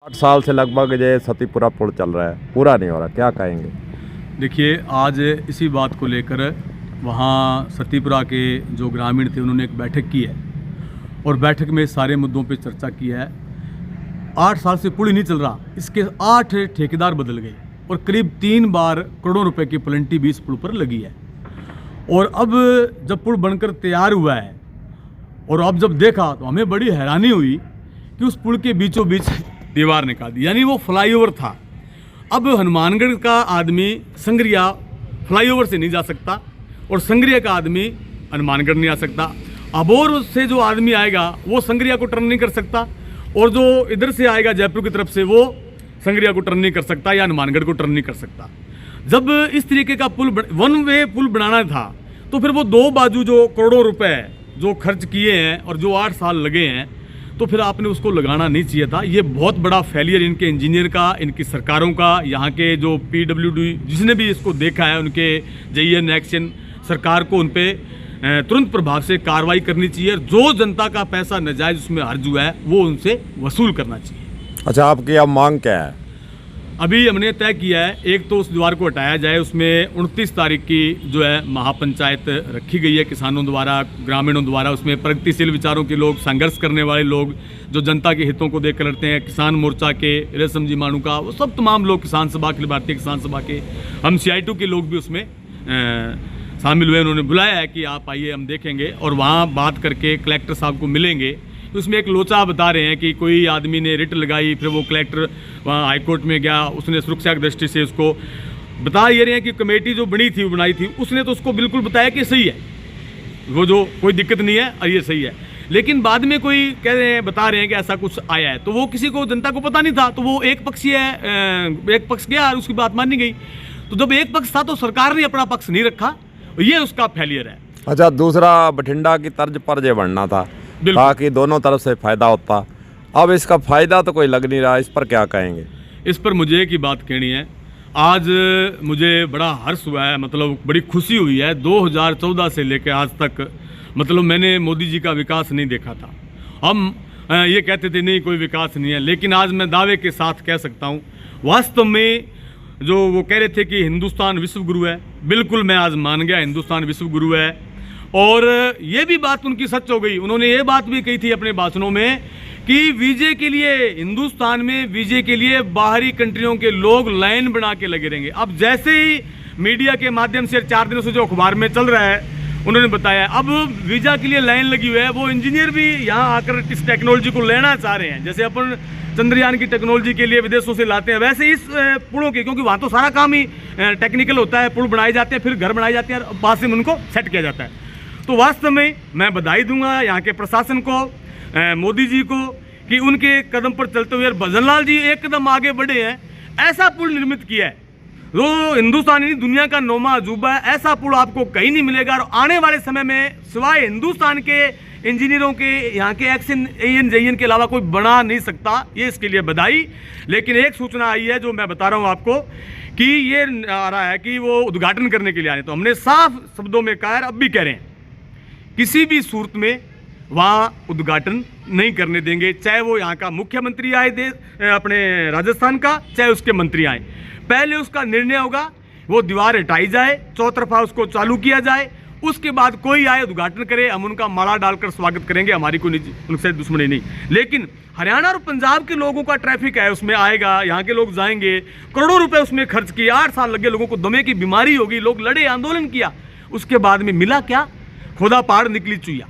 8 साल से लगभग ये सतीपुरा पुल चल रहा है, पूरा नहीं हो रहा, क्या कहेंगे? देखिए, आज इसी बात को लेकर वहाँ सतीपुरा के जो ग्रामीण थे उन्होंने एक बैठक की है और बैठक में सारे मुद्दों पे चर्चा की है। 8 साल से पुल ही नहीं चल रहा, इसके 8 ठेकेदार बदल गए और करीब 3 बार करोड़ों रुपए की प्लेंटी भी इस पुल पर लगी है। और अब जब पुल बनकर तैयार हुआ है और अब जब देखा तो हमें बड़ी हैरानी हुई कि उस पुल के बीचों बीच दीवार निकाल दी, यानी वो फ्लाईओवर था। अब हनुमानगढ़ का आदमी संगरिया फ्लाईओवर से नहीं जा सकता और संगरिया का आदमी हनुमानगढ़ नहीं आ सकता। अबोर से जो आदमी आएगा वो संगरिया को टर्न नहीं कर सकता और जो इधर से आएगा जयपुर की तरफ से वो संगरिया को टर्न नहीं कर सकता या हनुमानगढ़ को टर्न नहीं कर सकता। जब इस तरीके का पुल वन वे पुल बनाना था तो फिर वो 2 बाजू जो करोड़ों रुपए जो खर्च किए हैं और जो 8 साल लगे हैं तो फिर आपने उसको लगाना नहीं चाहिए था। ये बहुत बड़ा फेलियर इनके इंजीनियर का, इनकी सरकारों का, यहाँ के जो PWD जिसने भी इसको देखा है उनके JN एक्शन सरकार को उन पर तुरंत प्रभाव से कार्रवाई करनी चाहिए। जो जनता का पैसा नाजायज उसमें हर्ज हुआ है वो उनसे वसूल करना चाहिए। अच्छा, आपकी अब मांग क्या है? अभी हमने तय किया है, एक तो उस दीवार को हटाया जाए, उसमें 29 तारीख की जो है महापंचायत रखी गई है किसानों द्वारा, ग्रामीणों द्वारा। उसमें प्रगतिशील विचारों के लोग, संघर्ष करने वाले लोग, जो जनता के हितों को देख कर लड़ते हैं, किसान मोर्चा के, रेशम जी मानू का, वो सब तमाम लोग, किसान सभा के, भारतीय किसान सभा के, हम CITU के लोग भी उसमें शामिल हुए। उन्होंने बुलाया है कि आप आइए, हम देखेंगे और वहाँ बात करके कलेक्टर साहब को मिलेंगे। उसमें एक लोचा बता रहे हैं कि कोई आदमी ने रिट लगाई, फिर वो कलेक्टर वहाँ हाईकोर्ट में गया, उसने सुरक्षा की दृष्टि से उसको बता ये रहे हैं कि कमेटी जो बनाई थी उसने तो उसको बिल्कुल बताया कि सही है, वो जो कोई दिक्कत नहीं है और ये सही है। लेकिन बाद में कोई कह रहे हैं, बता रहे हैं कि ऐसा कुछ आया है, तो वो किसी को, जनता को पता नहीं था, तो वो एक पक्ष गया और उसकी बात मानी गई। तो जब एक पक्ष था तो सरकार ने अपना पक्ष नहीं रखा, ये उसका फेलियर है। अच्छा, दूसरा बठिंडा की तर्ज पर जे बनना था ताकि दोनों तरफ से फायदा होता, अब इसका फायदा तो कोई लग नहीं रहा, इस पर क्या कहेंगे? इस पर मुझे एक ही बात कहनी है, आज मुझे बड़ा हर्ष हुआ है, मतलब बड़ी खुशी हुई है। 2014 से लेकर आज तक मतलब मैंने मोदी जी का विकास नहीं देखा था। हम ये कहते थे नहीं कोई विकास नहीं है, लेकिन आज मैं दावे के साथ कह सकता हूँ वास्तव में जो वो कह रहे थे कि हिंदुस्तान विश्व गुरु है, बिल्कुल मैं आज मान गया हिंदुस्तान विश्व गुरु है। और ये भी बात उनकी सच हो गई। उन्होंने ये बात भी कही थी अपने भाषणों में कि वीजे के लिए, हिंदुस्तान में वीजे के लिए बाहरी कंट्रियों के लोग लाइन बना के लगे रहेंगे। अब जैसे ही मीडिया के माध्यम से 4 दिनों से जो अखबार में चल रहा है उन्होंने बताया अब वीजा के लिए लाइन लगी हुई है, वो इंजीनियर भी यहाँ आकर इस टेक्नोलॉजी को लेना चाह रहे हैं। जैसे अपन चंद्रयान की टेक्नोलॉजी के लिए विदेशों से लाते हैं, वैसे इस पुलों के, क्योंकि वहाँ तो सारा काम ही टेक्निकल होता है, पुल बनाए जाते हैं, फिर घर बनाए जाते हैं और बाद में उनको सेट किया जाता है। तो वास्तव में मैं बधाई दूंगा यहाँ के प्रशासन को, मोदी जी को, कि उनके कदम पर चलते हुए भजनलाल जी एक कदम आगे बढ़े हैं, ऐसा पुल निर्मित किया है जो हिंदुस्तान नहीं दुनिया का 9वां अजूबा है। ऐसा पुल आपको कहीं नहीं मिलेगा और आने वाले समय में सिवाय हिंदुस्तान के इंजीनियरों के, यहाँ के एक्शन JN के अलावा कोई बना नहीं सकता। ये इसके लिए बधाई। लेकिन एक सूचना आई है जो मैं बता रहा हूँ आपको कि ये आ रहा है कि वो उद्घाटन करने के लिए आने, तो हमने साफ शब्दों में कहा है, अब भी कह रहे हैं, किसी भी सूरत में वहाँ उद्घाटन नहीं करने देंगे, चाहे वो यहाँ का मुख्यमंत्री आए अपने राजस्थान का, चाहे उसके मंत्री आए। पहले उसका निर्णय होगा, वो दीवार हटाई जाए, चौतरफा उसको चालू किया जाए, उसके बाद कोई आए उद्घाटन करे, हम उनका माला डालकर स्वागत करेंगे, हमारी कोई उनसे दुश्मनी नहीं। लेकिन हरियाणा और पंजाब के लोगों का ट्रैफिक है, उसमें आएगा, यहाँ के लोग जाएंगे, करोड़ों रुपए उसमें खर्च किए, 8 साल लगे, लोगों को दमे की बीमारी होगी, लोग लड़े, आंदोलन किया, उसके बाद में मिला क्या? खुदा पहाड़ निकली चुईया।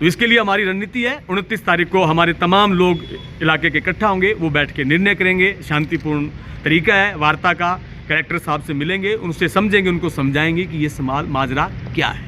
तो इसके लिए हमारी रणनीति है, 29 तारीख को हमारे तमाम लोग इलाके के इकट्ठा होंगे, वो बैठ के निर्णय करेंगे। शांतिपूर्ण तरीका है वार्ता का, कलेक्टर साहब से मिलेंगे, उनसे समझेंगे, उनको समझाएंगे कि ये माजरा क्या है।